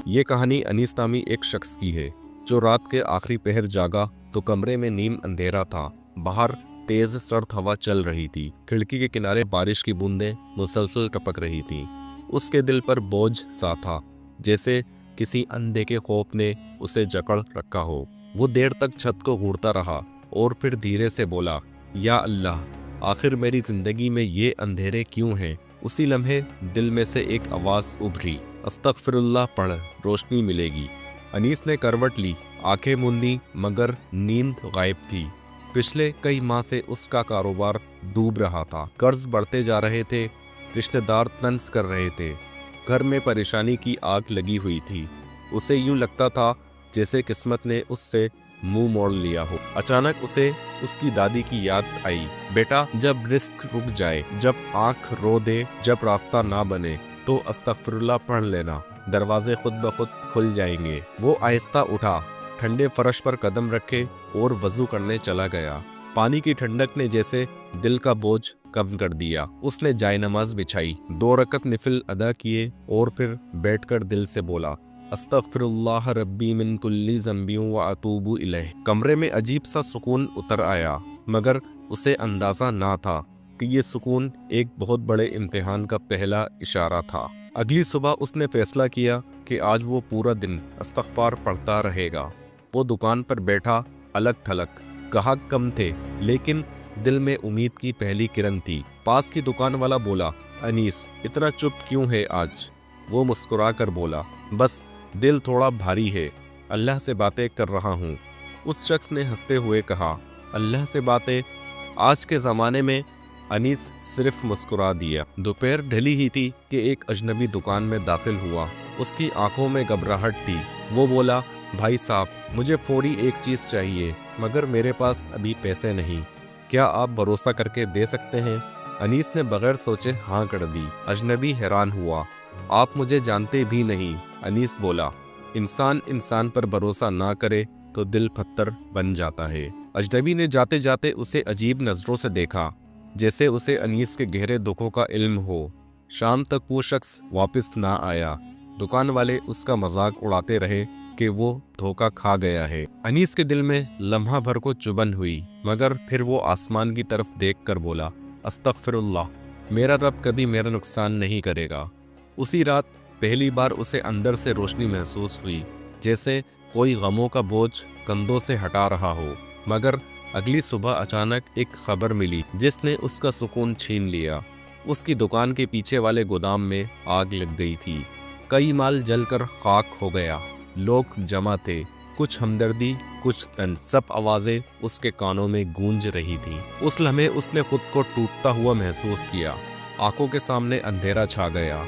یہ کہانی انیس نامی ایک شخص کی ہے جو رات کے آخری پہر جاگا تو کمرے میں نیم اندھیرا تھا۔ باہر تیز سرد ہوا چل رہی تھی، کھڑکی کے کنارے بارش کی بوندیں مسلسل ٹپک رہی تھیں۔ اس کے دل پر بوجھ سا تھا، جیسے کسی اندیکھے خوف نے اسے جکڑ رکھا ہو۔ وہ دیر تک چھت کو گھورتا رہا اور پھر دھیرے سے بولا، یا اللہ، آخر میری زندگی میں یہ اندھیرے کیوں ہیں؟ اسی لمحے دل میں سے ایک آواز ابھری، استغفر اللہ پڑھ، روشنی ملے گی۔ انیس نے کروٹ لی، آنکھیں موندی، مگر نیند غائب تھی۔ پچھلے کئی ماہ سے اس کا کاروبار ڈوب رہا تھا، قرض بڑھتے جا رہے تھے، رشتہ دار طنز کر رہے تھے، گھر میں پریشانی کی آگ لگی ہوئی تھی۔ اسے یوں لگتا تھا جیسے قسمت نے اس سے منہ موڑ لیا ہو۔ اچانک اسے اس کی دادی کی یاد آئی، بیٹا، جب رزق رک جائے، جب آنکھ رو دے، جب راستہ نہ بنے تو استغفر اللہ پڑھ لینا، دروازے خود بخود کھل جائیں گے۔ وہ آہستہ اٹھا، ٹھنڈے فرش پر قدم رکھے اور وضو کرنے چلا گیا۔ پانی کی ٹھنڈک نے جیسے دل کا بوجھ کم کر دیا۔ اس نے جائے نماز بچھائی، 2 رکعت نفل ادا کیے اور پھر بیٹھ کر دل سے بولا، استغفر اللہ ربی من کل ذنب واتوب الیہ۔ کمرے میں عجیب سا سکون اتر آیا، مگر اسے اندازہ نہ تھا کہ یہ سکون ایک بہت بڑے امتحان کا پہلا اشارہ تھا۔ اگلی صبح اس نے فیصلہ کیا کہ آج وہ پورا دن استغفار پڑھتا رہے گا۔ وہ دکان پر بیٹھا، الگ تھلگ، گاہک کم تھے، لیکن دل میں امید کی پہلی کرن تھی۔ پاس کی دکان والا بولا، انیس، اتنا چپ کیوں ہے آج؟ وہ مسکرا کر بولا، بس دل تھوڑا بھاری ہے، اللہ سے باتیں کر رہا ہوں۔ اس شخص نے ہنستے ہوئے کہا، اللہ سے باتیں؟ آج کے زمانے میں؟ انیس صرف مسکرا دیا۔ دوپہر ڈھلی ہی تھی کہ ایک اجنبی دکان میں داخل ہوا۔ اس کی آنکھوں میں گھبراہٹ تھی۔ وہ بولا، بھائی صاحب، مجھے فوری ایک چیز چاہیے، مگر میرے پاس ابھی پیسے نہیں، کیا آپ بھروسہ کر کے دے سکتے ہیں؟ انیس نے بغیر سوچے ہاں کر دی۔ اجنبی حیران ہوا، آپ مجھے جانتے بھی نہیں۔ انیس بولا، انسان پر بھروسہ نہ کرے تو دل پتھر بن جاتا ہے۔ اجنبی نے جاتے جاتے اسے عجیب نظروں سے دیکھا، جیسے اسے انیس کے گہرے دکھوں کا علم ہو۔ شام تک وہ شخص واپس نہ آیا۔ دکان والے اس کا مذاق اڑاتے رہے کہ وہ دھوکہ کھا گیا ہے۔ انیس کے دل میں لمحہ بھر کو چبھن ہوئی، مگر پھر وہ آسمان کی طرف دیکھ کر بولا، استغفر اللہ، میرا رب کبھی میرا نقصان نہیں کرے گا۔ اسی رات پہلی بار اسے اندر سے روشنی محسوس ہوئی، جیسے کوئی غموں کا بوجھ کندھوں سے ہٹا رہا ہو۔ مگر اگلی صبح اچانک ایک خبر ملی جس نے اس کا سکون چھین لیا۔ اس کی دکان کے پیچھے والے گودام میں آگ لگ گئی تھی۔ کئی مال جل کر خاک ہو گیا۔ لوگ جمع تھے، کچھ ہمدردی، کچھ طنز، سب آوازیں اس کے کانوں میں گونج رہی تھیں۔ اس لمحے اس نے خود کو ٹوٹتا ہوا محسوس کیا۔ آنکھوں کے سامنے اندھیرا چھا گیا۔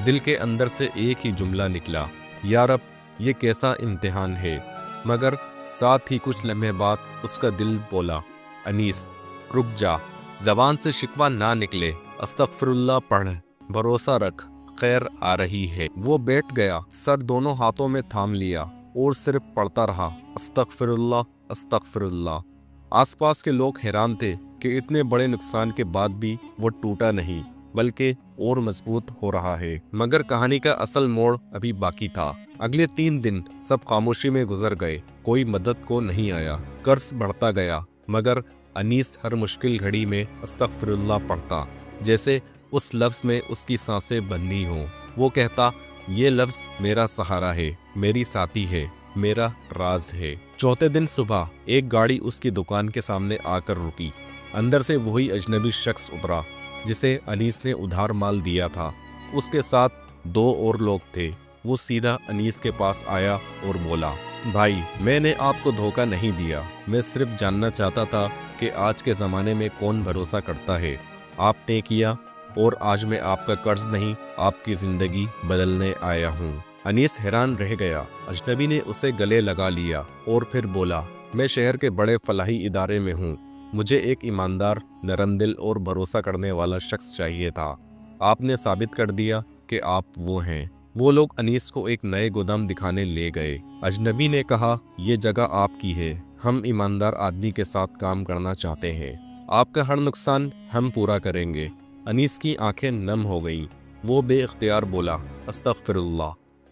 دل کے اندر سے ایک ہی جملہ نکلا، یا رب، یہ کیسا امتحان ہے؟ مگر ساتھ ہی کچھ لمحے بعد اس کا دل بولا، انیس، رک جا، زبان سے شکوہ نہ نکلے، استغفر اللہ پڑھ، بھروسہ رکھ، خیر آ رہی ہے۔ وہ بیٹھ گیا، سر دونوں ہاتھوں میں تھام لیا اور صرف پڑھتا رہا، استغفر اللہ، استغفر اللہ۔ آس پاس کے لوگ حیران تھے کہ اتنے بڑے نقصان کے بعد بھی وہ ٹوٹا نہیں، بلکہ اور مضبوط ہو رہا ہے۔ مگر کہانی کا اصل موڑ ابھی باقی تھا۔ اگلے 3 دن سب خاموشی میں گزر گئے، کوئی مدد کو نہیں آیا۔ قرض بڑھتا گیا، مگر انیس ہر مشکل گھڑی میں استغفر اللہ پڑھتا، جیسے اس لفظ میں اس کی سانسیں بندھی ہوں۔ وہ کہتا، یہ لفظ میرا سہارا ہے، میری ساتھی ہے، میرا راز ہے۔ چوتھے دن صبح ایک گاڑی اس کی دکان کے سامنے آ کر رکی۔ اندر سے وہی اجنبی شخص اترا جسے انیس نے ادھار مال دیا تھا۔ اس کے ساتھ 2 اور لوگ تھے۔ وہ سیدھا انیس کے پاس آیا اور بولا، بھائی، میں نے آپ کو دھوکہ نہیں دیا، میں صرف جاننا چاہتا تھا کہ آج کے زمانے میں کون بھروسہ کرتا ہے۔ آپ نے کیا، اور آج میں آپ کا قرض نہیں، آپ کی زندگی بدلنے آیا ہوں۔ انیس حیران رہ گیا۔ اجنبی نے اسے گلے لگا لیا اور پھر بولا، میں شہر کے بڑے فلاحی ادارے میں ہوں، مجھے ایک ایماندار، نرم دل اور بھروسہ کرنے والا شخص چاہیے تھا۔ آپ نے ثابت کر دیا کہ آپ وہ ہیں۔ وہ لوگ انیس کو ایک نئے گودام دکھانے لے گئے۔ اجنبی نے کہا، یہ جگہ آپ کی ہے، ہم ایماندار آدمی کے ساتھ کام کرنا چاہتے ہیں، آپ کا ہر نقصان ہم پورا کریں گے۔ انیس کی آنکھیں نم ہو گئیں۔ وہ بے اختیار بولا، استغفر اللہ،